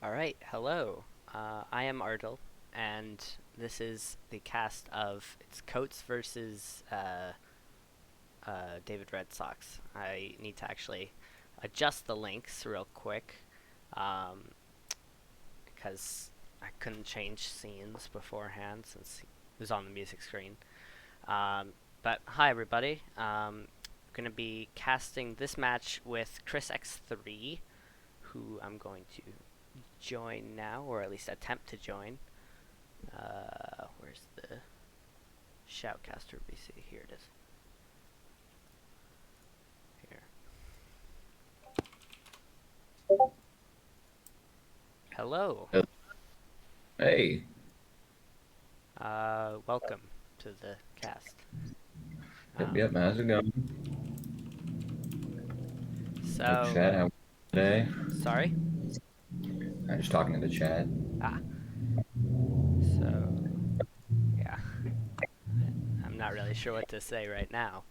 Alright, hello. I am rdil, and this is the cast of it's KOats versus davidredsox. I need to actually adjust the links real quick because I couldn't change scenes beforehand since it was on the music screen. But hi everybody. Going to be casting this match with ChrisX3, who I'm going to join now, or at least attempt to join. Where's the shoutcaster BC? Here it is. Here. Hello. Hey, Welcome to the cast. yep, how's it going? Hey, So, Chad, how are you today? sorry? I'm just talking to the chat. Ah, so, yeah. I'm not really sure what to say right now.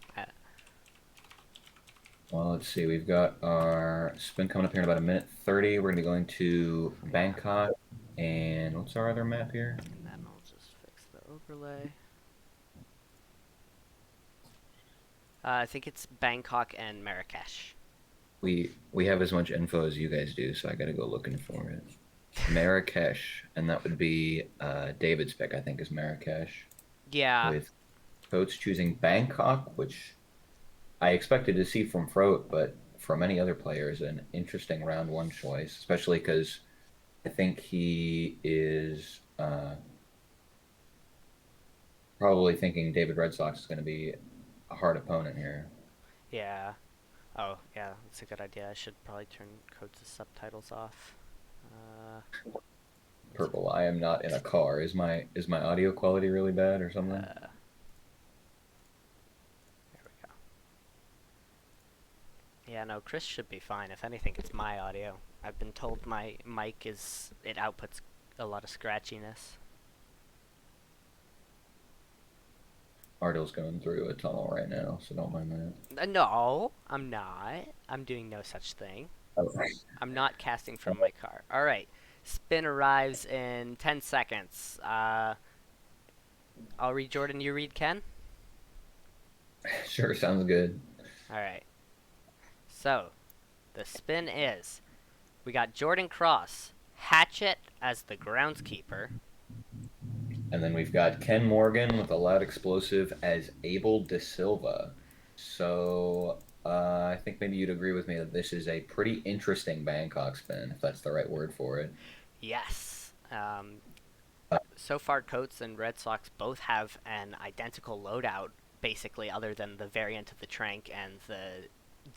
Well, let's see. We've got our spin coming up here in about a minute 30. We're going to be going to Yeah. Bangkok. And what's our other map here? And then I'll just fix the overlay. I think it's Bangkok and Marrakesh. We have as much info as you guys do, so I got to go looking for it. Marrakesh, and that would be David's pick, I think, is Marrakesh. Yeah. With Coates choosing Bangkok, which I expected to see from Froat, but from any other players, an interesting round one choice, especially because I think he is probably thinking David Red Sox is going to be a hard opponent here. Yeah. Oh, yeah, that's a good idea. I should probably turn Coates' subtitles off. Uh, Purple, I am not in a car. Is my audio quality really bad or something? there we go. Yeah, no, Chris should be fine. If anything, it's my audio. I've been told my mic it outputs a lot of scratchiness. Ardill's going through a tunnel right now, so don't mind that. No, I'm not. I'm doing no such thing. Oh. I'm not casting from my car. Alright, spin arrives in 10 seconds. I'll read Jordan, you read Ken? Sure, sounds good. Alright, so the spin is we got Jordan Cross, Hatchet as the groundskeeper. And then we've got Ken Morgan with a loud explosive as Abel De Silva. So I think maybe you'd agree with me that this is a pretty interesting Bangkok spin, if that's the right word for it. Yes. So far, Coates and Red Sox both have an identical loadout, basically, other than the variant of the trank and the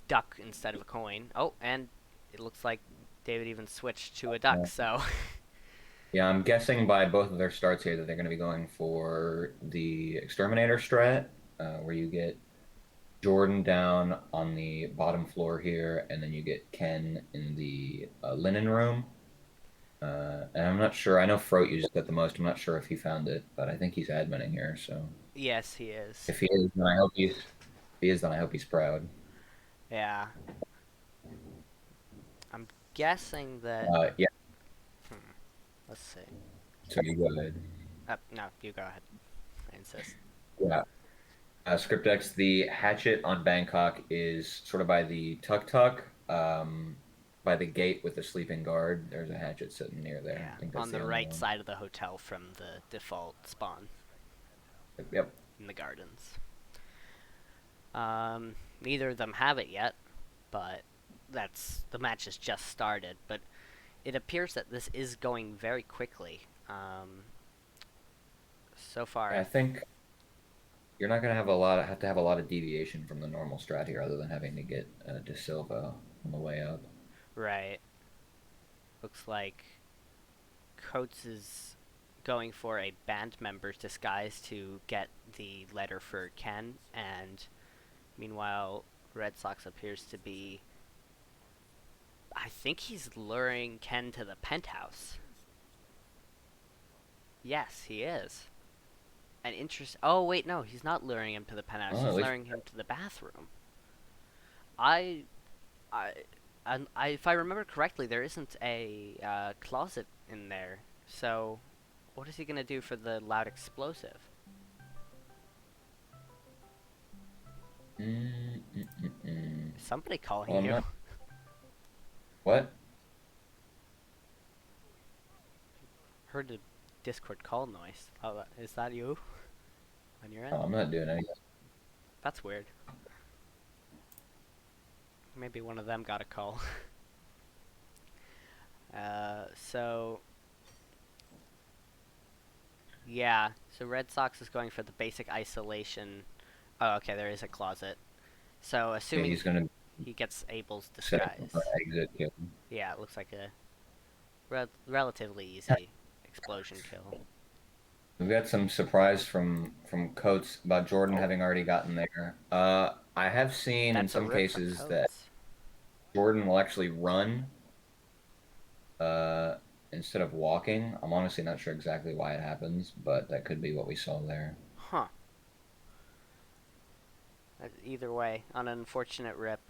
duck instead of a coin. Oh, and it looks like David even switched to a duck, Yeah. so. Yeah, I'm guessing by both of their starts here that they're going to be going for the Exterminator strat, where you get Jordan down on the bottom floor here, and then you get Ken in the linen room. And I'm not sure. I know Froat uses it the most. I'm not sure if he found it, but I think he's adminning here. So Yes, he is. if he is, then I hope he's. If he is, then I hope he's proud. Yeah. I'm guessing that. Yeah. Hmm, let's see. So you go ahead. No, you go ahead. I insist. Yeah. ScriptX, the hatchet on Bangkok is sort of by the tuk tuk, by the gate with the sleeping guard. There's a hatchet sitting near there. Yeah, I think that's on the the only right one. side of the hotel from the default spawn Yep. in the gardens. Neither of them have it yet, but the match has just started. But it appears that this is going very quickly. So far, I think you're not gonna have to have a lot of deviation from the normal strat here, other than having to get De Silva on the way up. right, looks like Coates is going for a band member's disguise to get the letter for Ken, and meanwhile, Red Sox appears to be. I think he's luring Ken to the penthouse. Yes, he is. An interest. Oh wait, no, he's not luring him to the penthouse. Well, at He's least luring him to the bathroom. I, I. And if I remember correctly, there isn't a closet in there. So, what is he gonna do for the loud explosive? Mm, mm, mm, mm. Is somebody calling Well, I'm you? not. What? Heard a Discord call noise. Oh, is that you on your Oh, end? I'm not doing anything. That's weird. Maybe one of them got a call. So yeah. So Red Sox is going for the basic isolation. Oh, okay. There is a closet. So Yeah, assuming he's gonna he gets Abel's set up an disguise. exit kill. Yeah, it looks like a relatively easy explosion kill. We've got some surprise from Coates about Jordan Oh, having already gotten there. I have seen in that's a some rip from cases that Coates. Jordan will actually run uh, instead of walking. I'm honestly not sure exactly why it happens, but that could be what we saw there. Huh. Either way, on an unfortunate rip,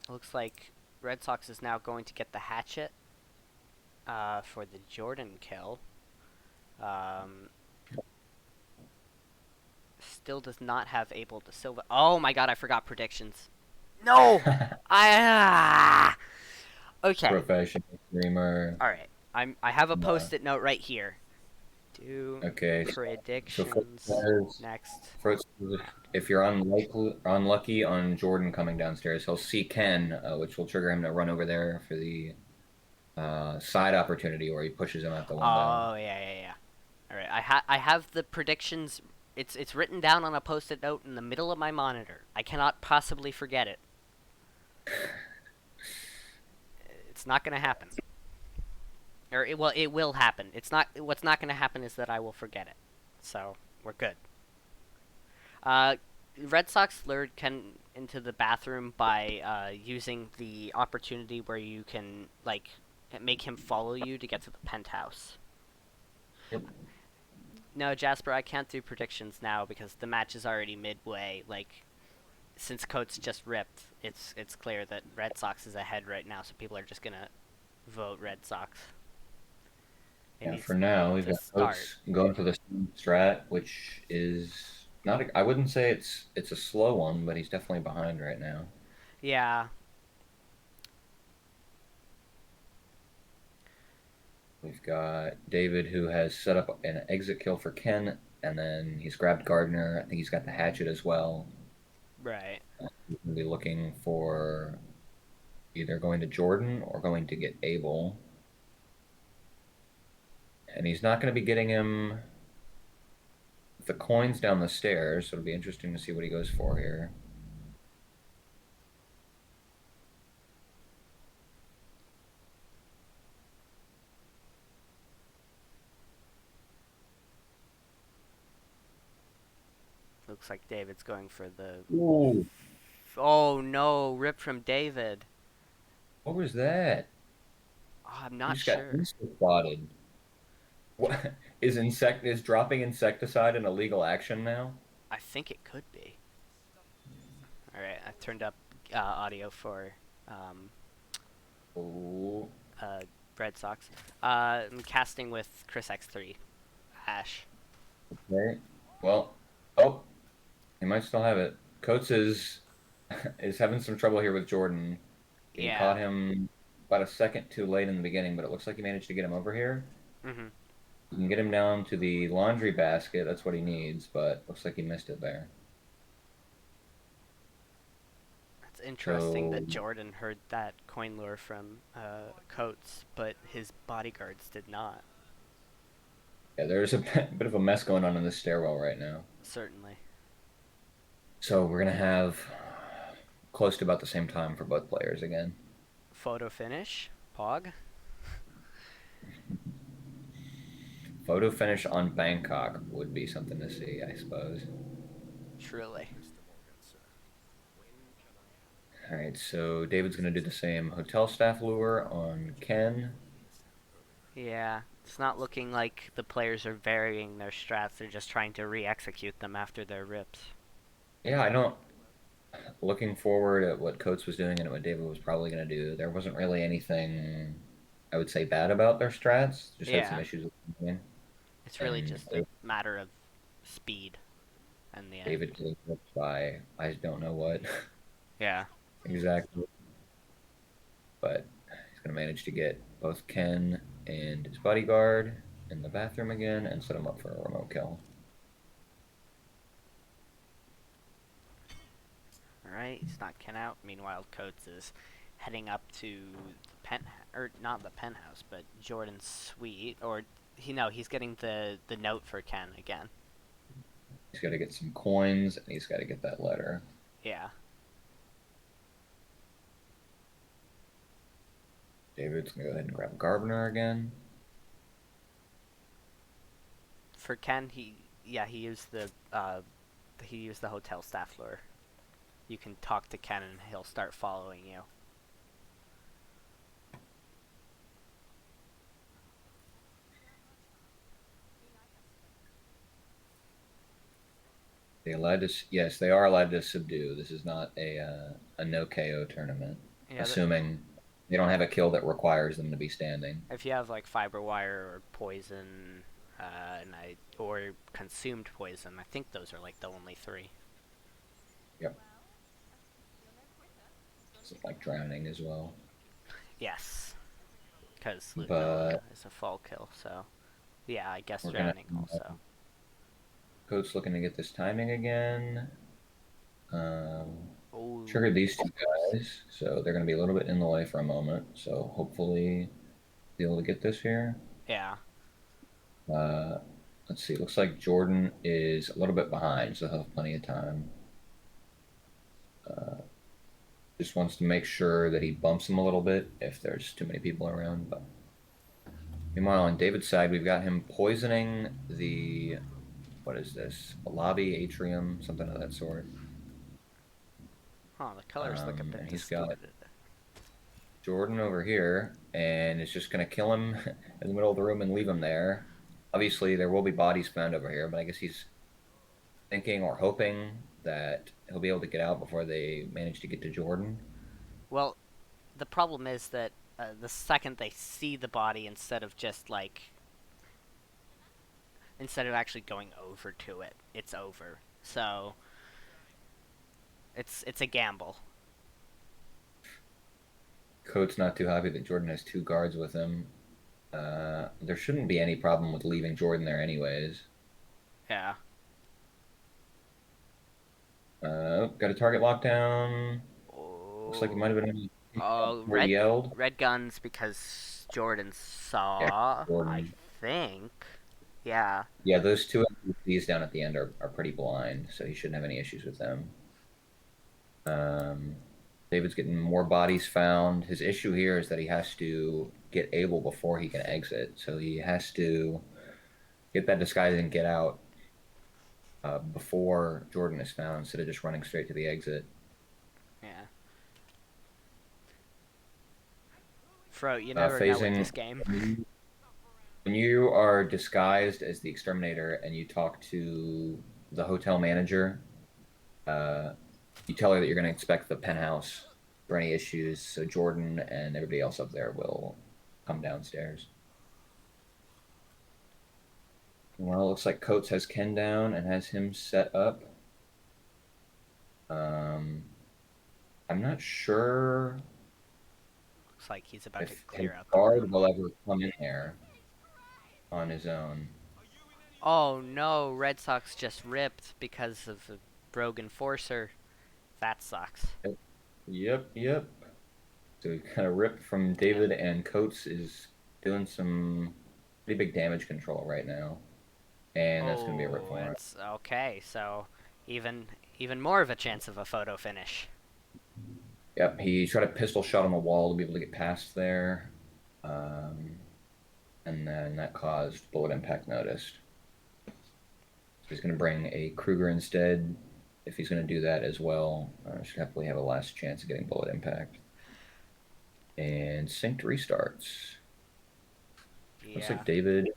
looks like Red Sox is now going to get the hatchet for the Jordan kill. Um, Still does not have Abel to Silva. Oh my god, I forgot predictions. No! Okay. Professional streamer. Alright. I have a Uh, post-it note right here. Do okay, so predictions next Fritz, round. if you're unlucky on Jordan coming downstairs, he'll see Ken, which will trigger him to run over there for the side opportunity where he pushes him out the window. Oh yeah. All right, I have the predictions. It's written down on a post-it note in the middle of my monitor. I cannot possibly forget it. It's not gonna happen, or it will happen. It's not. What's not gonna happen is that I will forget it. So we're good. Uh, Red Sox lured Ken into the bathroom by using the opportunity where you can like make him follow you to get to the penthouse. Yep. No, Jasper, I can't do predictions now because the match is already midway. Like, since Coates just ripped, it's clear that Red Sox is ahead right now, so people are just gonna vote Red Sox. It Yeah, needs for now, we've to got start. Coates going for the same strat, which is not. I wouldn't say it's a slow one, but he's definitely behind right now. Yeah, We've got David who has set up an exit kill for Ken, and then he's grabbed Gardner. I think he's got the hatchet as well. right. He's going to be looking for either going to Jordan or going to get Abel. And he's not going to be getting him the coins down the stairs, so it'll be interesting to see what he goes for here. Looks like David's going for the. Ooh, Oh no! Rip from David. what was that? Oh, I'm He not just got sure. insta-spotted. What is dropping insecticide an illegal action now? I think it could be. All right, I turned up audio for um, Oh, uh, Red Sox. I'm casting with ChrisX3. Ash. okay. Well, oh, he might still have it. Coates is having some trouble here with Jordan. He Yeah. caught him about a second too late in the beginning, but it looks like he managed to get him over here. Mm-hmm. You can get him down to the laundry basket. That's what he needs, but looks like he missed it there. It's interesting So that Jordan heard that coin lure from Coates, but his bodyguards did not. yeah, there's a bit of a mess going on in this stairwell right now. Certainly. So we're gonna have close to about the same time for both players again. Photo finish. Pog. Photo finish on Bangkok would be something to see, I suppose. Truly. All right, so David's gonna do the same hotel staff lure on Ken. Yeah. It's not looking like the players are varying their strats. They're just trying to re-execute them after their rips. Yeah, I don't. looking forward at what Coates was doing and what David was probably going to do, there wasn't really anything I would say bad about their strats. Just had some Yeah, issues with the game. it's really And just a matter of speed in the end. David getting whipped by I don't know what Yeah. exactly, but he's going to manage to get both Ken and his bodyguard in the bathroom again and set him up for a remote kill. All right, he's not Ken out. Meanwhile, Coates is heading up to the or not the penthouse, but Jordan's suite. Or he's getting the note for Ken again. He's got to get some coins and he's got to get that letter. Yeah. David's going to go ahead and grab Gardner again. For Ken, he used the hotel staff lure. You can talk to Ken and he'll start following you. Yes, they are allowed to subdue. This is not a no KO tournament, Yeah, assuming they don't have a kill that requires them to be standing. if you have like fiber wire or poison, or consumed poison, I think those are like the only three. Yep. So, like drowning as well. Yes, because no But is a fall kill. So yeah, I guess we're gonna drowning also. Coach looking to get this timing again. Um, Oh, Triggered these two guys, so they're gonna be a little bit in the way for a moment. So hopefully be able to get this here. yeah. Uh, let's see. Looks like Jordan is a little bit behind, so he'll have plenty of time. Uh, just wants to make sure that he bumps him a little bit if there's too many people around. But meanwhile, on David's side, we've got him poisoning the what is this? A lobby atrium, something of that sort. Oh, the colors look a bit And he's got distorted. Jordan over here, and it's just gonna kill him in the middle of the room and leave him there. Obviously, there will be bodies found over here, but I guess he's thinking or hoping that he'll be able to get out before they manage to get to Jordan. Well, the problem is that the second they see the body, instead of actually going over to it, it's over. So it's a gamble. Coates not too happy that Jordan has two guards with him. There shouldn't be any problem with leaving Jordan there anyways. Yeah. Got a target lockdown. Looks like it might Oh. have been Oh, where he yelled. red guns because Jordan Yeah, saw. I Jordan. think. Yeah. Yeah, those two NPCs down at the end are pretty blind, so he shouldn't have any issues with them. Um, David's getting more bodies found. His issue here is that he has to get able before he can exit. So he has to get that disguise and get out before Jordan is found instead of just running straight to the exit. Yeah. Fro, you never know with Phasing, this game. when you are disguised as the exterminator and you talk to the hotel manager, uh, you tell her that you're going to inspect the penthouse for any issues. So Jordan and everybody else up there will come downstairs. Well, it looks like Coates has Ken down and has him set up. Um, I'm not sure Looks like he's about to if his clear out the guard room. will ever come in there on his own. Oh no, Red Sox just ripped because of the rogue enforcer. That sucks. Yep. So we kind of ripped from Yeah. David, and Coates is doing some pretty big damage control right now. And that's going to be a rip Oh, from him. it's okay. So even more of a chance of a photo finish. Yep, he tried a pistol shot on the wall to be able to get past there. Um, and then that caused bullet impact noticed. So he's going to bring a Kruger instead. If he's going to do that as well, should definitely have a last chance of getting bullet impact. And synced restarts. Looks Yeah. like David.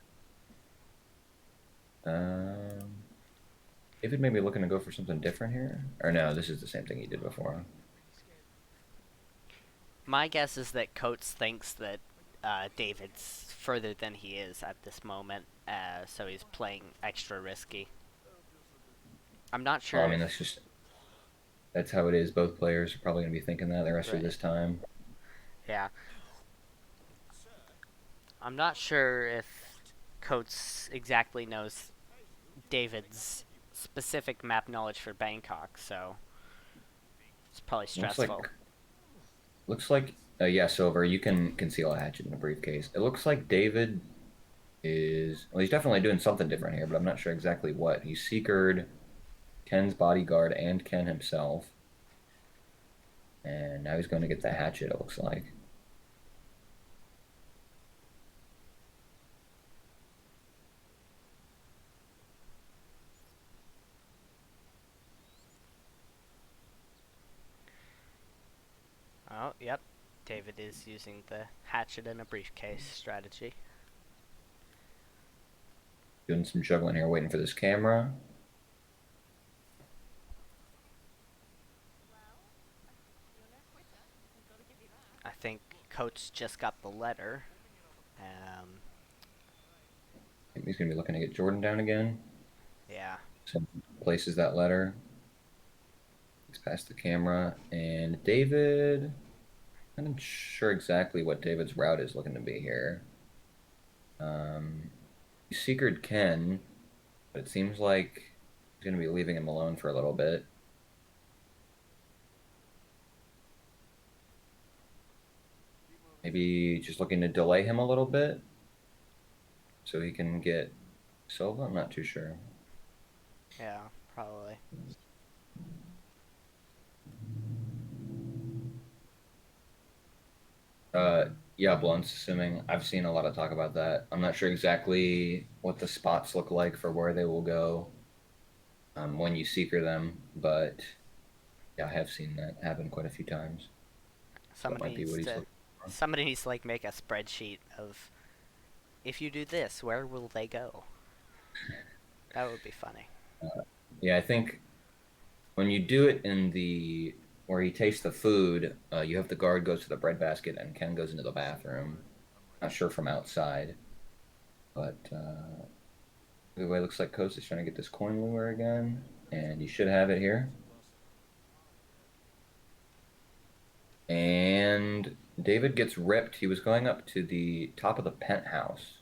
Um, David may be looking to go for something different here. Or no, this is the same thing he did before. My guess is that Coates thinks that David's further than he is at this moment, so he's playing extra risky. I'm not Well, I sure mean, if. that's how it is. Both players are probably going to be thinking that the rest of Right. this time. Yeah. I'm not sure if Coates exactly knows David's specific map knowledge for Bangkok, so it's probably Looks stressful. like looks like yeah, Silver. You can conceal a hatchet in a briefcase. It looks like David is well. He's definitely doing something different here, but I'm not sure exactly what. He seekered Ken's bodyguard and Ken himself, and now he's going to get the hatchet. It looks like. Oh, yep. David is using the hatchet in a briefcase strategy. Doing some juggling here, waiting for this camera. I think Coates just got the letter. Um, He's going to be looking to get Jordan down again. yeah. So places that letter. He's past the camera, and David. I'm not sure exactly what David's route is looking to be here. He seekered Ken, but it seems like he's going to be leaving him alone for a little bit. Maybe just looking to delay him a little bit so he can get Silva. I'm not too sure. Yeah, probably. Uh, yeah, Blunt's assuming. I've seen a lot of talk about that. I'm not sure exactly what the spots look like for where they will go when you seeker them, but yeah, I have seen that happen quite a few times. So that Somebody might be needs what he's to looking for. somebody needs to like make a spreadsheet of if you do this, where will they go? That would be funny. Yeah, I think when you do it in the where he tastes the food, you have the guard goes to the breadbasket and Ken goes into the bathroom. Not sure from outside, but the way it looks like Coast is trying to get this coin lure again, and you should have it here. And David gets ripped. He was going up to the top of the penthouse.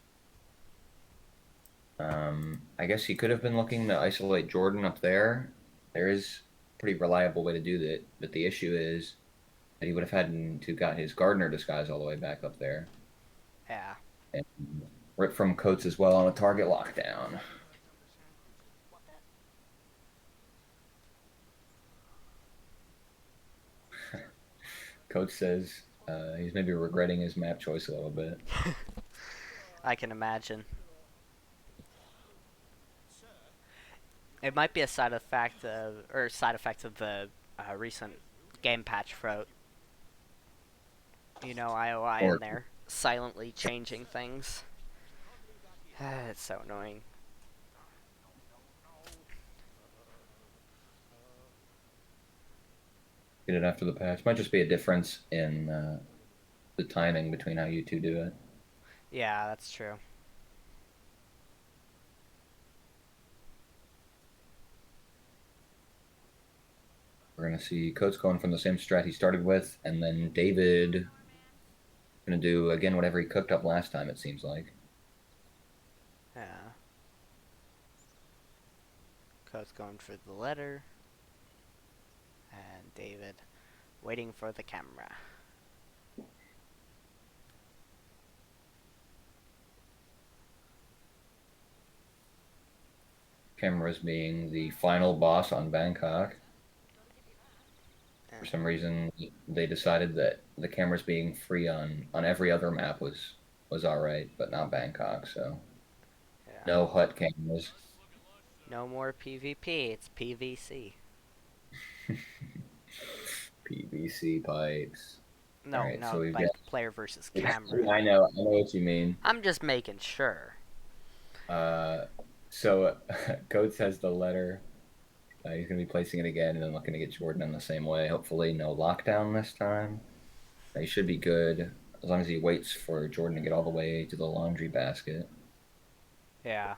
I guess he could have been looking to isolate Jordan up there. There is a pretty reliable way to do that, but the issue is that he would have had to got his gardener disguise all the way back up there. Yeah. And ripped from Coates as well on a target lockdown. Coates says he's maybe regretting his map choice a little bit. I can imagine. It might be a side effect of the recent game patch for IOI in Or there, silently changing things. It's so annoying. get it after the patch. Might just be a difference in the timing between how you two do it. Yeah, that's true. We're gonna see Coates going from the same strat he started with, and then David gonna do again whatever he cooked up last time. It seems like Yeah. Code's going for the letter, and David waiting for the camera. Cameras being the final boss on Bangkok. For And some reason, they decided that the cameras being free on every other map was all right, but not Bangkok. So yeah, no hut cameras. no more PvP. It's PvC. PVC pipes. All No, right, so no, we've got. like player versus camera. I know what you mean. I'm just making sure. Uh, so Coates has the letter. He's going to be placing it again and then looking to get Jordan in the same way. Hopefully, no lockdown this time. He should be good as long as he waits for Jordan to get all the way to the laundry basket. Yeah.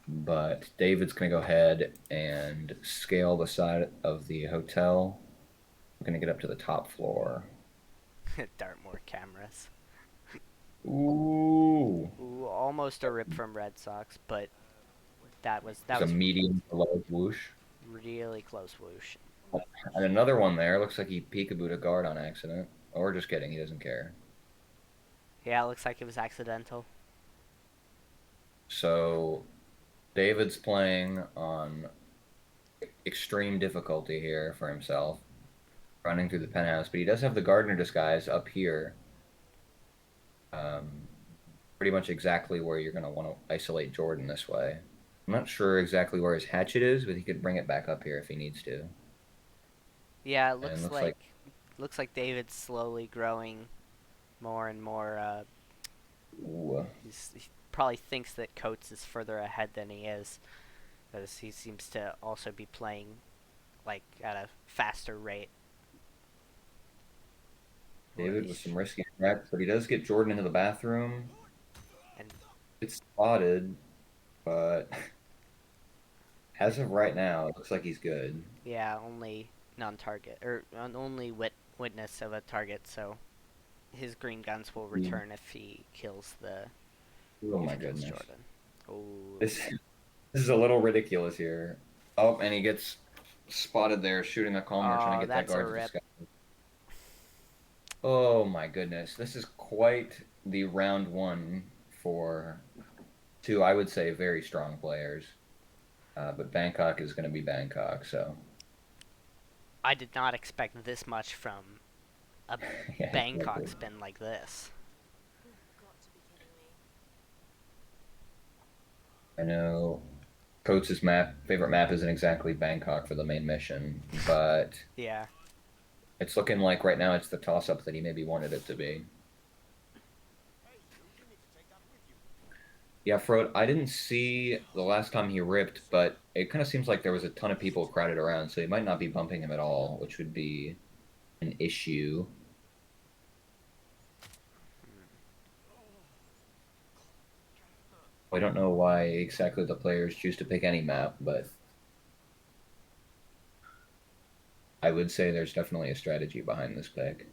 But David's going to go ahead and scale the side of the hotel. We're going to get up to the top floor. Dartmoor cameras. Ooh. Ooh, almost a rip from Red Sox, but that It's a was medium to low whoosh. really close whoosh. And another one there. Looks like he peekabooed a guard on accident. Or just kidding. He doesn't care. Yeah, it looks like it was accidental. So David's playing on extreme difficulty here for himself, running through the penthouse. But he does have the gardener disguise up here. Um, Pretty much exactly where you're going to want to isolate Jordan this way. I'm not sure exactly where his hatchet is, but he could bring it back up here if he needs to. Yeah, it And looks like looks like David's slowly growing more and more. ooh, He probably thinks that Coates is further ahead than he is, because he seems to also be playing like at a faster rate. David Really, with some risky tracks, but he does get Jordan into the bathroom. and It's spotted, but as of right now, it looks like he's good. yeah, only non-target or only witness of a target, so his green guns will Mm. return Oh if my he kills goodness. Jordan. Oh, This is a little ridiculous here. Oh, and he gets spotted there shooting a Calmer trying oh, to get that that's a guard to rip. disguise. Oh my goodness. This is quite the round one for two, I would say, very strong players. But Bangkok is going to be Bangkok, so I did not expect this much from a yeah, Bangkok exactly. spin like this. I know Coates' favorite map isn't exactly Bangkok for the main mission, but Yeah. it's looking like right now it's the toss-up that he maybe wanted it to be. Yeah, Frode, I didn't see the last time he ripped, but it kind of seems like there was a ton of people crowded around, so he might not be bumping him at all, which would be an issue. I don't know why exactly the players choose to pick any map, but I would say there's definitely a strategy behind this pick.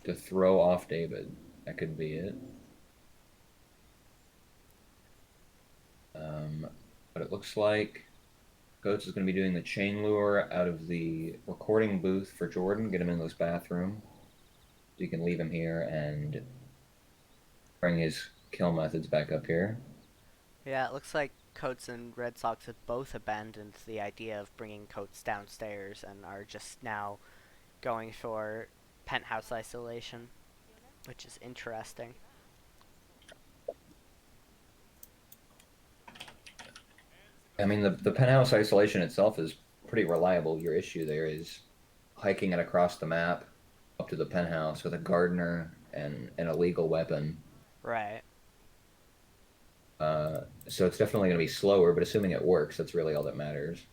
To throw off David, that could be it. Um, but it looks like Coates is going to be doing the chain lure out of the recording booth for Jordan, get him in this bathroom. So you can leave him here and bring his kill methods back up here. Yeah, it looks like Coates and Red Sox have both abandoned the idea of bringing Coates downstairs and are just now going for penthouse isolation, which is interesting. I mean, the penthouse isolation itself is pretty reliable. Your issue there is hiking it across the map up to the penthouse with a gardener and an illegal weapon. Right. So it's definitely going to be slower, but assuming it works, that's really all that matters.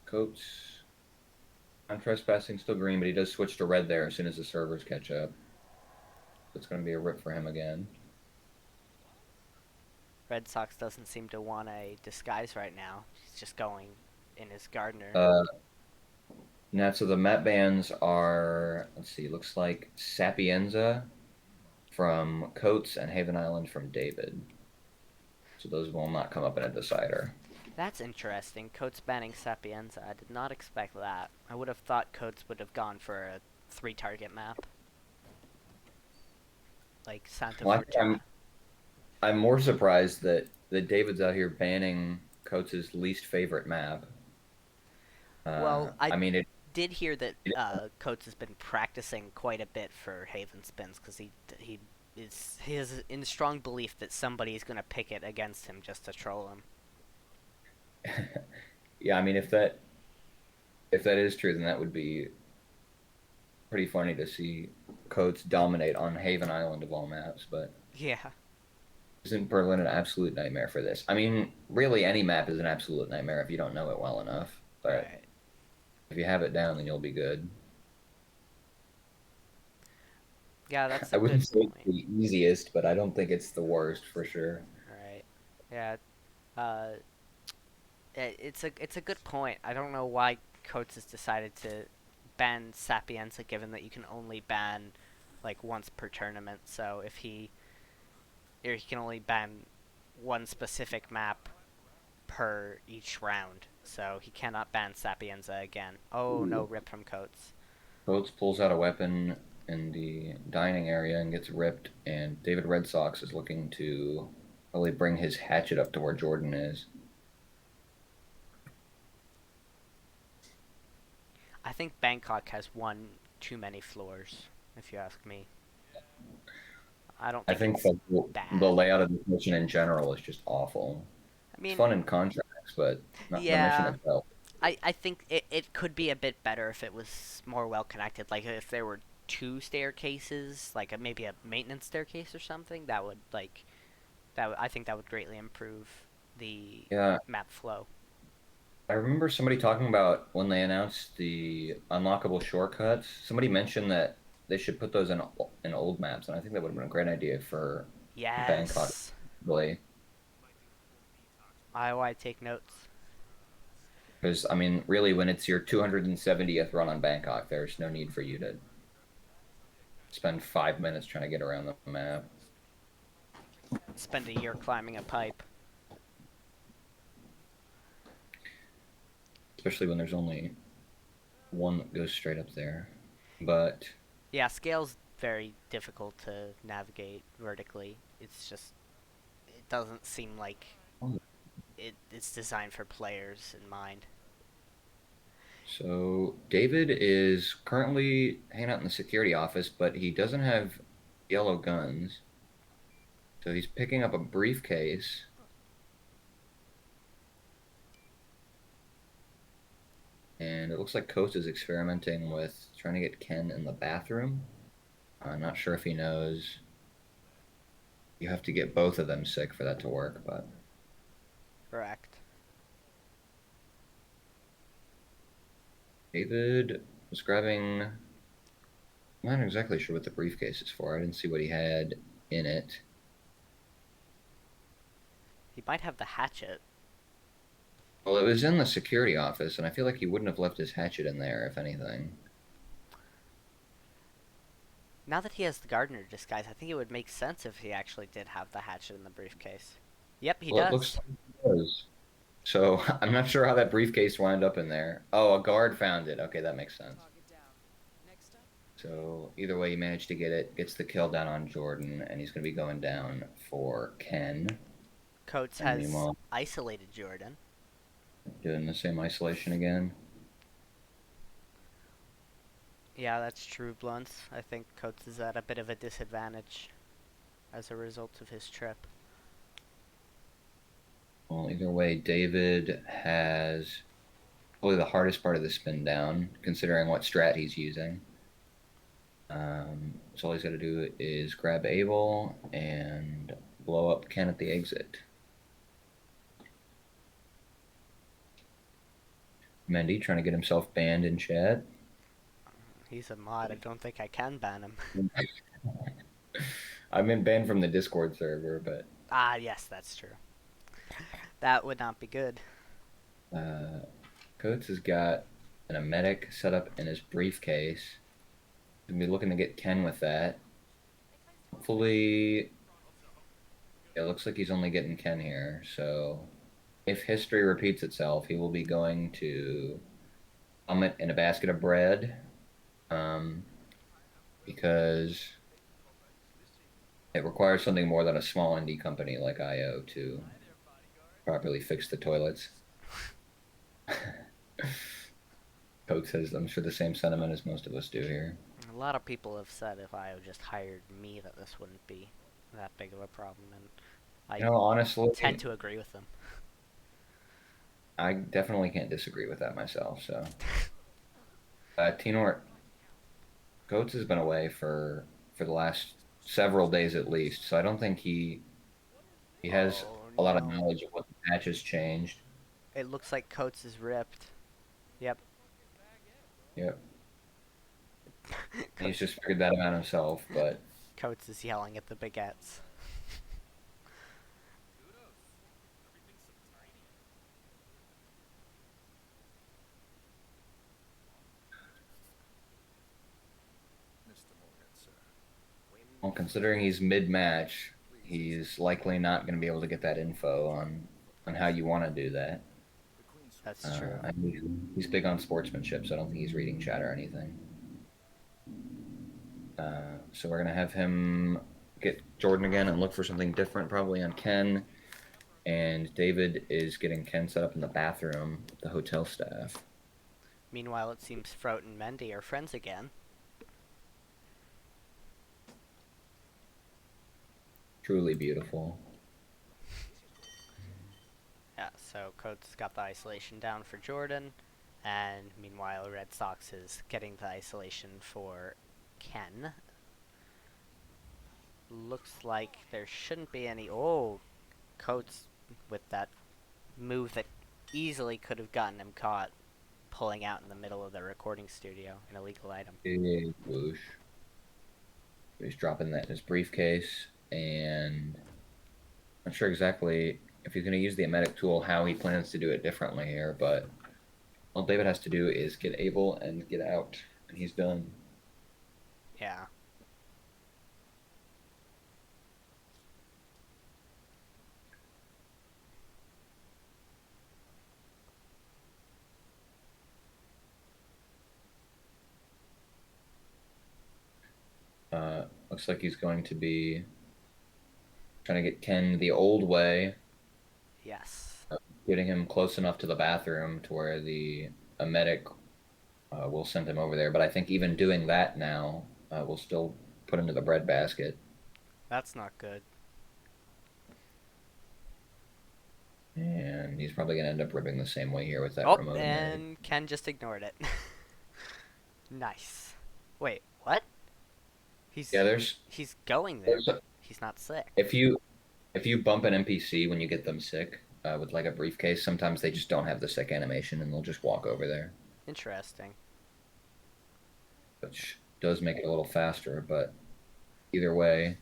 Coates on trespassing still green, but he does switch to red there as soon as the servers catch up. It's going to be a rip for him again. Red Sox doesn't seem to want a disguise right now. He's just going in his gardener. Uh, Now, so the map bans are, let's see, looks like Sapienza from Coates and Haven Island from David. So those will not come up in a decider. That's interesting. Coates banning Sapienza. I did not expect that. I would have thought Coates would have gone for a 3-target map. Like Santa Well, Fortuna. I'm more surprised that David's out here banning Coates' least favorite map. Well, I I mean, did hear that it Coates has been practicing quite a bit for Haven spins because he he is in strong belief that somebody is going to pick it against him just to troll him. Yeah, I mean, if that is true, then that would be pretty funny to see Coates dominate on Haven Island of all maps. But Yeah, isn't Berlin an absolute nightmare for this? I mean, really, any map is an absolute nightmare if you don't know it well enough. But right. if you have it down, then you'll be good. Yeah, that's a I good wouldn't say it's point. the easiest, but I don't think it's the worst for sure. Right. Yeah. Uh, it's a good point. I don't know why Coates has decided to ban Sapienza, given that you can only ban like once per tournament. So if he can only ban one specific map per each round. So he cannot ban Sapienza again. Oh no, Ooh. rip from Coates. Coates pulls out a weapon in the dining area and gets ripped, and David Red Sox is looking to really bring his hatchet up to where Jordan is. I think Bangkok has one too many floors, if you ask me. I don't I think think it's that the bad. layout of the mission in general is just awful. I It's mean, fun in contracts, but not the mission yeah, itself. I think it could be a bit better if it was more well connected. Like if there were two staircases, like maybe a maintenance staircase or something, that would I think that would greatly improve the Yeah, map flow. I remember somebody talking about when they announced the unlockable shortcuts. Somebody mentioned that they should put those in old maps, and I think that would have been a great idea for Bangkok, Yes, really. I take notes. Because I mean, really, when it's your 270th run on Bangkok, there's no need for you to spend 5 minutes trying to get around the map. Spend a year climbing a pipe. Especially when there's only one that goes straight up there. But Yeah, scale's very difficult to navigate vertically. It's just it doesn't seem like it's designed for players in mind. so David is currently hanging out in the security office, but he doesn't have yellow guns. So he's picking up a briefcase, and it looks like Coast is experimenting with trying to get Ken in the bathroom. I'm not sure if he knows you have to get both of them sick for that to work, but Correct. David was grabbing. I'm not exactly sure what the briefcase is for. I didn't see what he had in it. He might have the hatchet. Well, it was in the security office, and I feel like he wouldn't have left his hatchet in there, if anything. Now that he has the gardener disguise, I think it would make sense if he actually did have the hatchet in the briefcase. Yep, he Well, it looks does. like he does. So I'm not sure how that briefcase wound up in there. Oh, a guard found it. Okay, that makes sense. So either way, he managed to get it, gets the kill down on Jordan, and he's going to be going down for Ken. Coates And has meanwhile, isolated Jordan. doing the same isolation again. Yeah, that's true, Blunts. I think Coates is at a bit of a disadvantage as a result of his trip. Well, either way, David has probably the hardest part of the spin down, considering what strat he's using. So all he's got to do is grab Abel and blow up Ken at the exit. Mendy trying to get himself banned in chat. He's a mod. I don't think I can ban him. I've been banned from the Discord server, but Ah, yes, that's true. That would not be good. uh, Coates has got an emetic set up in his briefcase. Gonna be looking to get Ken with that. Hopefully, it looks like he's only getting Ken here. So, if history repeats itself, he will be going to Summit in a basket of bread. Um, because it requires something more than a small indie company like IO to properly fix the toilets. Coke says, I'm sure the same sentiment as most of us do here. lot of people have said if I just hired me that this wouldn't be that big of a problem, and I tend Honestly, to agree with them. I definitely can't disagree with that myself. So, Tenor Coates has been away for the last several days at least, so I don't think he has Oh a lot of no. knowledge of what the patch has changed. It looks like Coates is ripped. Yep. Yep, he's Coates, just figured that out himself. But Coates is yelling at the baguettes. well, considering he's mid-match, he's likely not going to be able to get that info on how you want to do that. That's true. I mean, he's big on sportsmanship, so I don't think he's reading chat or anything. So we're gonna have him get Jordan again and look for something different, probably on Ken. And David is getting Ken set up in the bathroom with the hotel staff. Meanwhile, it seems Froat and Mendy are friends again. Truly beautiful. Yeah, so Coates got the isolation down for Jordan, and meanwhile, Red Sox is getting the isolation for Ken. Looks like there shouldn't be any. Oh, Coates with that move that easily could have gotten him caught pulling out in the middle of the recording studio, an illegal item. Big whoosh. He's dropping that in his briefcase, and I'm not sure exactly if he's going to use the emetic tool, how he plans to do it differently here, but all David has to do is get able and get out, and he's done. Yeah. Looks like he's going to be trying to get Ken the old way, Yes. getting him close enough to the bathroom to where the emetic will send him over there. But I think even doing that now will still put him to the breadbasket. That's not good. And he's probably going to end up ripping the same way here with that Oh, remote emetic. and Ken just ignored it. Nice. Wait, what? Yeah, He's there's, he's going there, there's but he's not sick. if you bump an NPC when you get them sick with like a briefcase, sometimes they just don't have the sick animation and they'll just walk over there, Interesting. which does make it a little faster. But either way,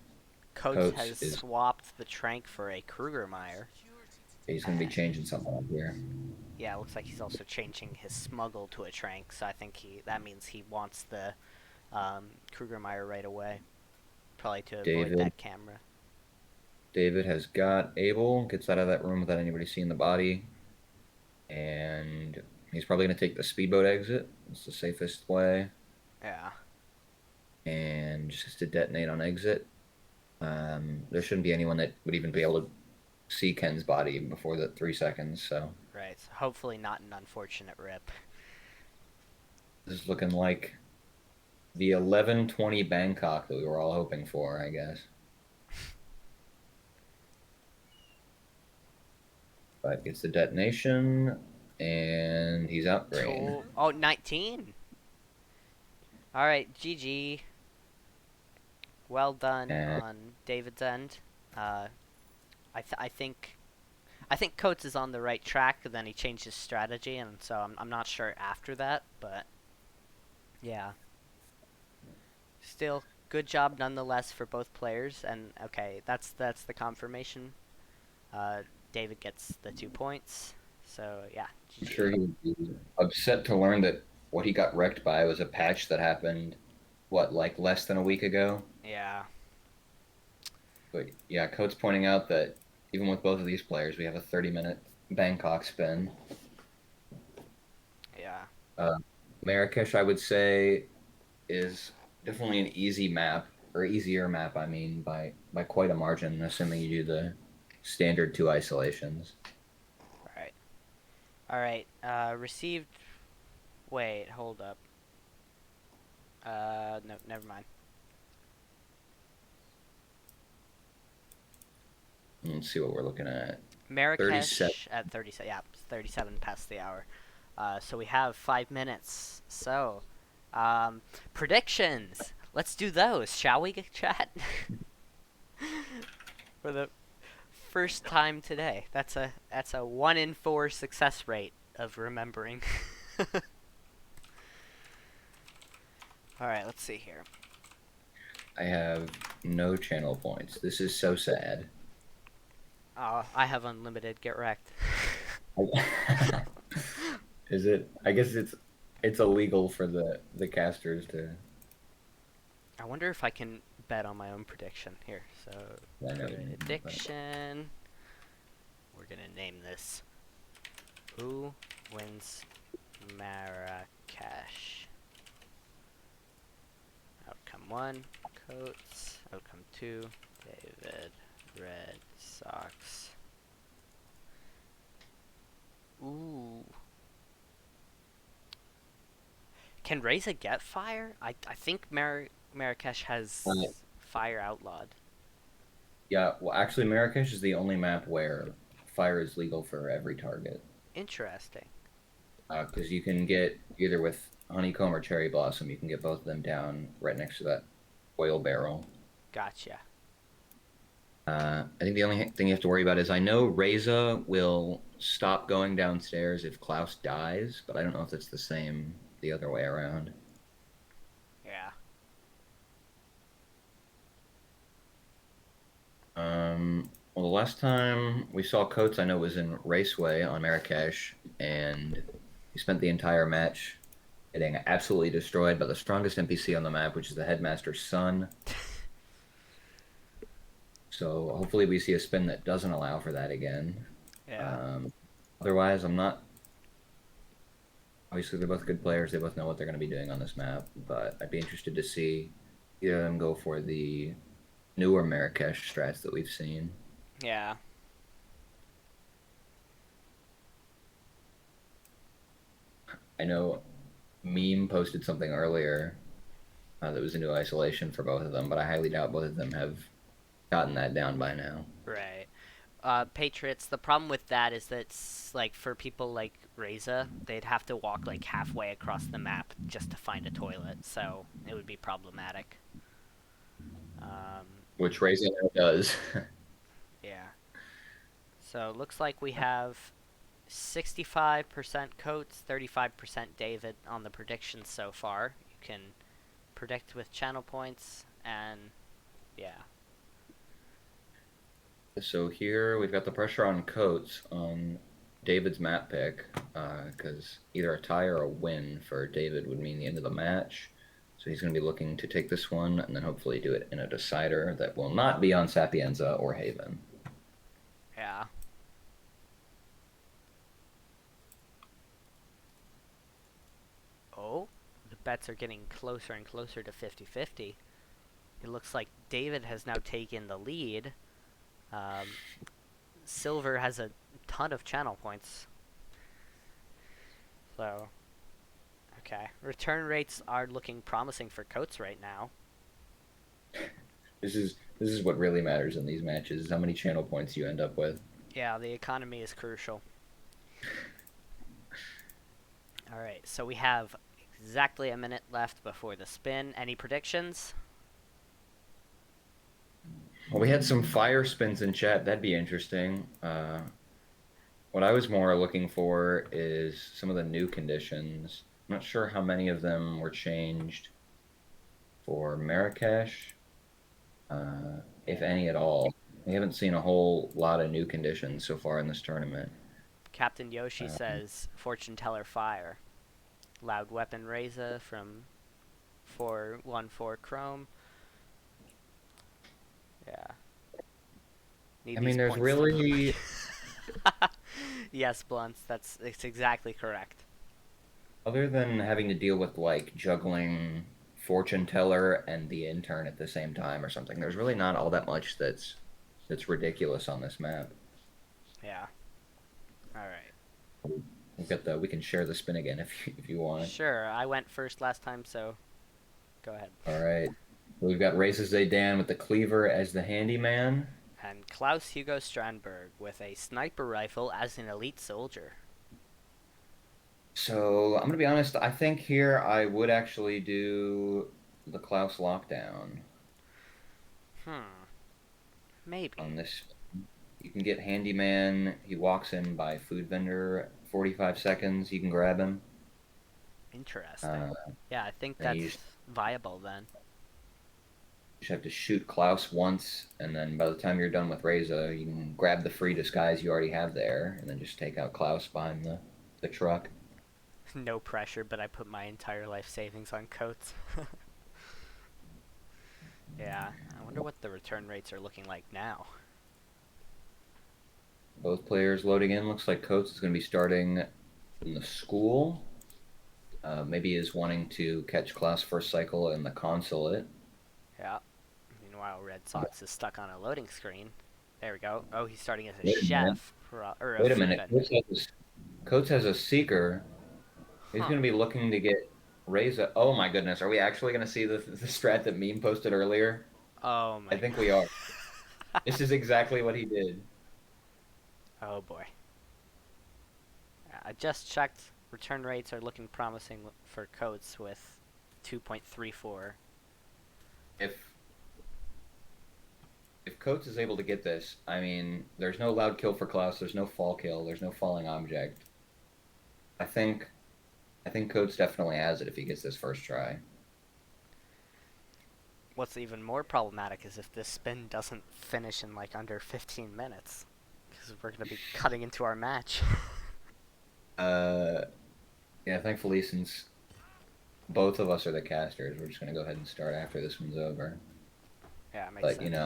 Coates Coates has is swapped the Trank for a Krugermeyer. he's going to be And changing something up here. yeah, it looks like he's also changing his smuggle to a Trank, so I think that means he wants the Krugermeyer right away. Probably to avoid David that camera. David has got Abel, gets out of that room without anybody seeing the body, and he's probably going to take the speedboat exit. It's the safest way, Yeah. and just to detonate on exit. There shouldn't be anyone that would even be able to see Ken's body before the 3 seconds. So Right. So hopefully not an unfortunate rip. this is looking like the 11:20 Bangkok that we were all hoping for, I guess. But gets the detonation, and he's out green. Oh, 19. All right, GG. Well done And on David's end. Uh, I think Coates is on the right track. And then he changed his strategy, and so I'm not sure after that, but yeah. Still, good job nonetheless for both players. And okay, that's the confirmation. Uh, David gets the 2 points. So yeah, I'm GG. sure he would be upset to learn that what he got wrecked by was a patch that happened, what, like less than a week ago? Yeah. But yeah, Coates pointing out that even with both of these players, we have a 30-minute Bangkok spin. Yeah. Uh, Marrakesh, I would say, is definitely an easy map, or easier map, I mean, by quite a margin, assuming you do the standard two isolations. All right. All right. Received. Wait. Hold up. No, never mind. Let's see what we're looking at. 37. Marrakesh at 37. Yeah, 37 past the hour. So we have 5 minutes. So, predictions. Let's do those, shall we, chat? For the first time today. That's a 1 in 4 success rate of remembering. All right, let's see here. I have no channel points. This is so sad. I have unlimited. Get wrecked. Is it? I guess it's illegal for the casters to. I wonder if I can bet on my own prediction here. So, I know. prediction. We're gonna name this. Who wins Marrakesh? Outcome 1, KOats. Outcome 2, David Red Sox. Ooh. Can Reza get fire? I think Marrakesh has fire outlawed. Yeah, well, actually, Marrakesh is the only map where fire is legal for every target. Interesting. Because you can get either with honeycomb or cherry blossom, you can get both of them down right next to that oil barrel. Gotcha. I think the only thing you have to worry about is I know Reza will stop going downstairs if Klaus dies, but I don't know if it's the same the other way around. Yeah. Well, the last time we saw Coates, I know, was in Raceway on Marrakesh, and he spent the entire match getting absolutely destroyed by the strongest NPC on the map, which is the headmaster's son. So hopefully we see a spin that doesn't allow for that again. Yeah. Otherwise, I'm not. Obviously, they're both good players. They both know what they're going to be doing on this map, but I'd be interested to see either of them go for the newer Marrakesh strats that we've seen. Yeah. I know Meme posted something earlier that was a new isolation for both of them, but I highly doubt both of them have gotten that down by now. Right. Patriots, the problem with that is that like for people like Reza, they'd have to walk like halfway across the map just to find a toilet, so it would be problematic. Which Reza now does. Yeah. So it looks like we have 65% Coates, 35% David on the predictions so far. You can predict with channel points, and yeah. So here we've got the pressure on Coates on David's map pick, because either a tie or a win for David would mean the end of the match. So he's going to be looking to take this one and then hopefully do it in a decider that will not be on Sapienza or Haven. Yeah. Oh, the bets are getting closer and closer to 50-50. It looks like David has now taken the lead. Silver has a ton of channel points. So, okay. Return rates are looking promising for Coates right now. This is what really matters in these matches, is how many channel points you end up with. Yeah, the economy is crucial. Alright, so we have exactly a minute left before the spin. Any predictions? Well, we had some fire spins in chat. That'd be interesting. What I was more looking for is some of the new conditions. I'm not sure how many of them were changed for Marrakesh, if any at all. We haven't seen a whole lot of new conditions so far in this tournament. Captain Yoshi says Fortune Teller Fire. Loud Weapon Reza from 414 Chrome. Yeah. I mean, there's really... Yes, Blunts, it's exactly correct. Other than having to deal with, like, juggling Fortune Teller and the intern at the same time or something, there's really not all that much that's ridiculous on this map. Yeah. Alright. We can share the spin again if you want. Sure, I went first last time, so Go ahead. All right. We've got Races Zaydan with the cleaver as the handyman. And Klaus Hugo Strandberg with a sniper rifle as an elite soldier. So I'm gonna be honest. I think here I would actually do the Klaus lockdown Hmm. Maybe. on this. You can get handyman. He walks in by food vendor. 45 seconds. You can grab him. Interesting. Uh, Yeah, I think and you that's viable then. just have to shoot Klaus once, and then by the time you're done with Reza, you can grab the free disguise you already have there, and then just take out Klaus behind the truck. No pressure, but I put my entire life savings on coats. Yeah, I wonder what the return rates are looking like now. Both players loading in. Looks like KOats is going to be starting in the school. Maybe is wanting to catch Klaus first cycle in the consulate. Yeah. Meanwhile, Red Sox is stuck on a loading screen. There we go. Oh, he's starting as a Wait a minute. chef or a Wait a food minute. vendor. KOats has a seeker. He's Huh. going to be looking to get Reza. Oh my goodness. Are we actually going to see the strat that Meme posted earlier? Oh I my. think we are. This is exactly what he did. Oh boy. I just checked. Return rates are looking promising for coats with 2.34. If if KOats is able to get this, I mean, there's no loud kill for Klaus. There's no fall kill. There's no falling object. I think I think KOats definitely has it if he gets this first try. What's even more problematic is if this spin doesn't finish in like under 15 minutes. Because we're going to be cutting into our match. Uh, yeah. Thankfully, since both of us are the casters, we're just gonna go ahead and start after this one's over. Yeah, it makes But sense.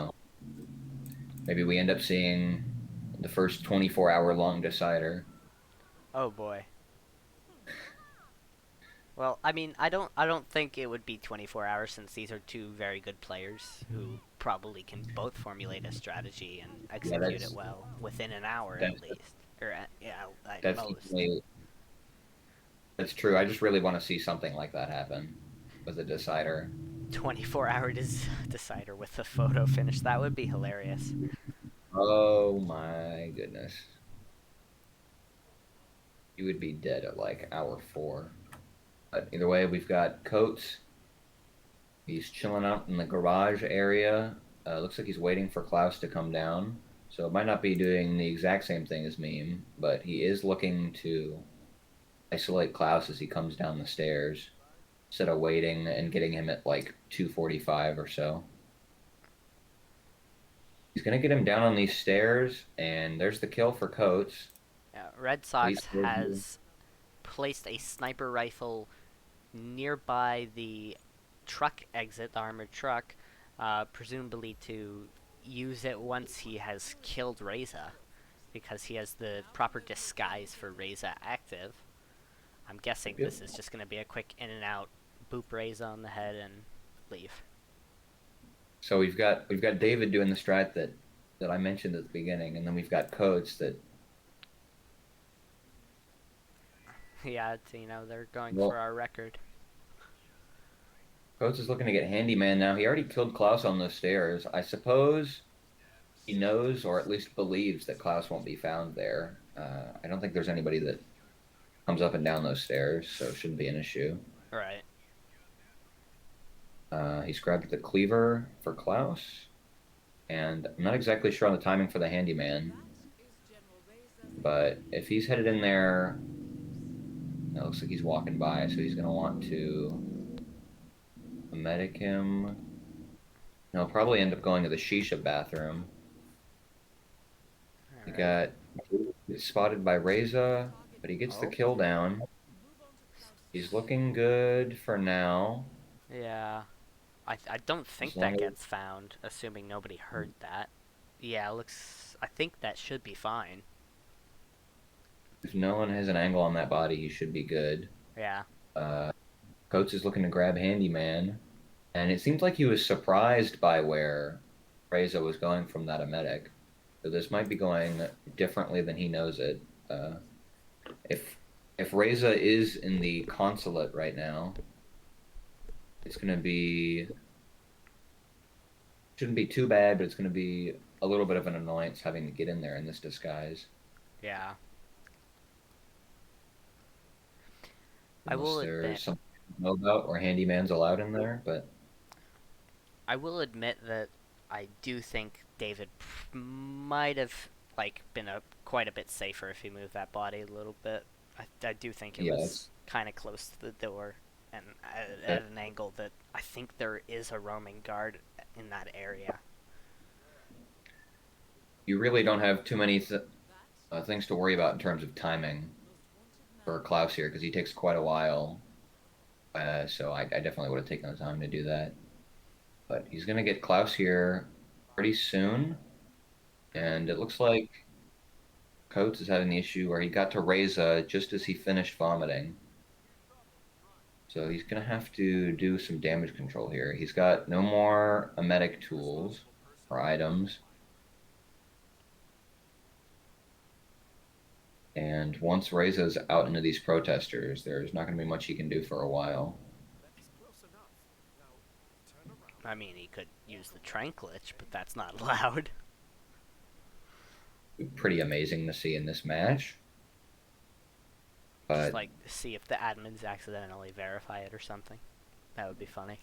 maybe we end up seeing the first 24-hour long decider. Oh boy. Well, I mean, I don't think it would be 24 hours since these are two very good players who probably can both formulate a strategy and Yeah, execute it well within an hour at that's least, or yeah, at that's most. definitely that's true. I just really want to see something like that happen with a decider. 24-hour decider with the photo finish. That would be hilarious. Oh my goodness. You would be dead at like hour 4. But either way, we've got Coates. He's chilling out in the garage area. Looks like he's waiting for Klaus to come down. So it might not be doing the exact same thing as Meme, but he is looking to isolate Klaus as he comes down the stairs instead of waiting and getting him at like 2:45 or so. He's going to get him down on these stairs, and there's the kill for Coates. Red At least Sox has placed a sniper rifle nearby the truck exit, the armored truck, presumably to use it once he has killed Reza, because he has the proper disguise for Reza active. I'm guessing this is just going to be a quick in and out, boop Reza on the head and leave. So we've got David doing the strat that I mentioned at the beginning, and then we've got Coates that Yeah, they're going for well, our record. Coates is looking to get handyman now. He already killed Klaus on those stairs. I suppose he knows, or at least believes, that Klaus won't be found there. I don't think there's anybody that comes up and down those stairs, so it shouldn't be an issue. Right. He's grabbed the cleaver for Klaus, and I'm not exactly sure on the timing for the handyman, but if he's headed in there, it looks like he's walking by, so he's going to want to medic him. He'll probably end up going to the shisha bathroom. All He right. got spotted by Reza, but he gets the Oh. kill down. He's looking good for now. Yeah. I don't As think long that as gets found, assuming nobody heard that. Yeah, looks. I think that should be fine. if no one has an angle on that body, he should be good. Yeah. Uh, Coates is looking to grab Handyman, and it seems like he was surprised by where Reza was going from that emetic. So this might be going differently than he knows it. Uh, if Reza is in the consulate right now, It's going to be shouldn't be too bad, but it's going to be a little bit of an annoyance having to get in there in this disguise. Yeah. I will Unless admit, there's something to know about or handyman's allowed in there, but that I do think David might have been quite a bit safer if he moved that body a little bit. I do think it yeah, was kind of close to the door and at that an angle that I think there is a roaming guard in that area. you really don't have too many things to worry about in terms of timing for Klaus here because he takes quite a while. So I definitely would have taken the time to do that. But he's going to get Klaus here pretty soon. And it looks like Coates is having the issue where he got to Reza just as he finished vomiting. So he's going to have to do some damage control here. He's got no more emetic tools or items. And once Reza's out into these protesters, there's not going to be much he can do for a while. I mean, he could use the trank glitch, but that's not allowed. Pretty amazing to see in this match. Just But like see if the admins accidentally verify it or something. That would be funny.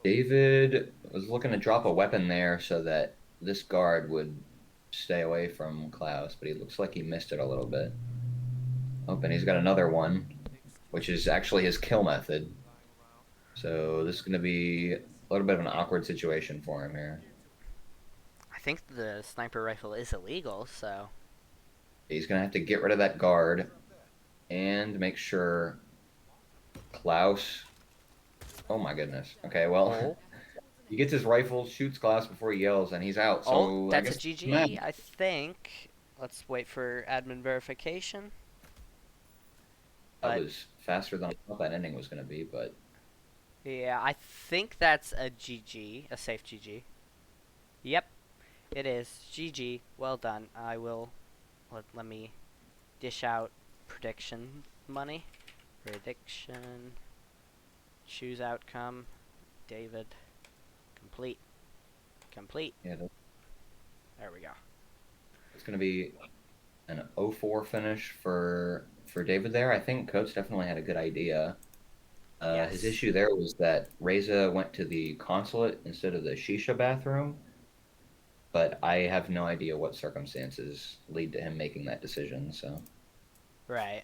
David was looking to drop a weapon there so that this guard would stay away from Klaus, but he looks like he missed it a little bit. Oh, and he's got another one, which is actually his kill method. So this is going to be a little bit of an awkward situation for him here. I think the sniper rifle is illegal, so He's going to have to get rid of that guard and make sure Klaus. Oh my goodness. Okay, well, oh, he gets his rifle, shoots Klaus before he yells, and he's out. oh, So I that's a guess GG. I think. Let's wait for admin verification. that But was faster than I thought that ending was going to be, but yeah, I think that's a GG, a safe GG. Yep, it is GG. Well done. I will let me dish out prediction money. Prediction. Choose outcome. David. Complete. Complete. yeah, There we go. it's going to be an 0-4 finish for David there. I think Coach definitely had a good idea. His Yes. issue there was that Reza went to the consulate instead of the shisha bathroom, but I have no idea what circumstances lead to him making that decision. So, Right.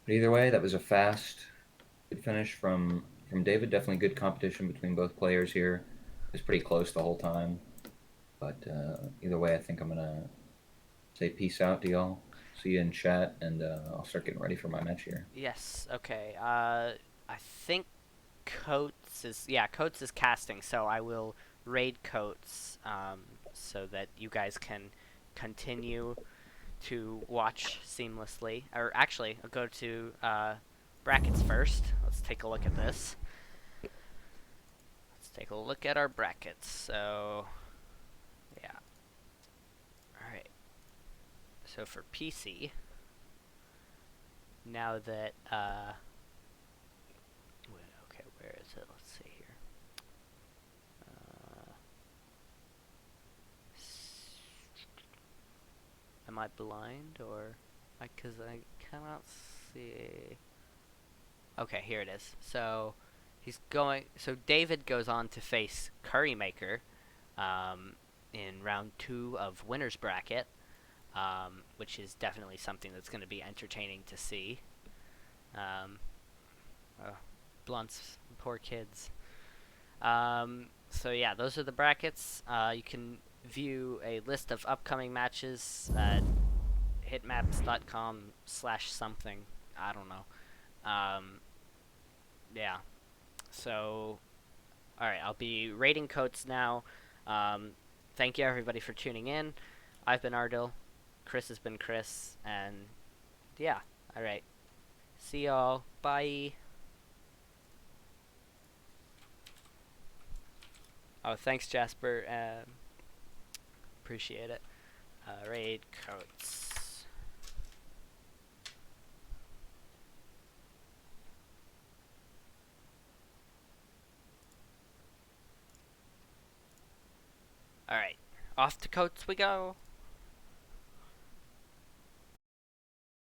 but either way, that was a fast, good finish from David. Definitely good competition between both players here. It was pretty close the whole time, but either way, I think I'm gonna say peace out to y'all. See you in chat, and I'll start getting ready for my match here. Yes. Okay. I think Coates is casting, so I will raid Coates, so that you guys can continue to watch seamlessly. Or actually, I'll go to brackets first. Let's take a look at this. Let's take a look at our brackets. So, yeah. All right. So for PC, now that okay, where is it? Let's see here. Uh, am I blind or because I cannot see? Okay, here it is. So he's going. So David goes on to face Currymaker in round 2 of winners bracket, which is definitely something that's going to be entertaining to see. Um, Blunts, poor kids. So yeah, those are the brackets. You can view a list of upcoming matches at hitmaps.com/something. I don't know. Yeah. So, all right, I'll be rating coats now. Thank you everybody for tuning in. I've been rdil. Chris has been Chris, and yeah. All right. See y'all. Bye. Oh, thanks, Jasper. Appreciate it. Raid coats. Off to Coats we go.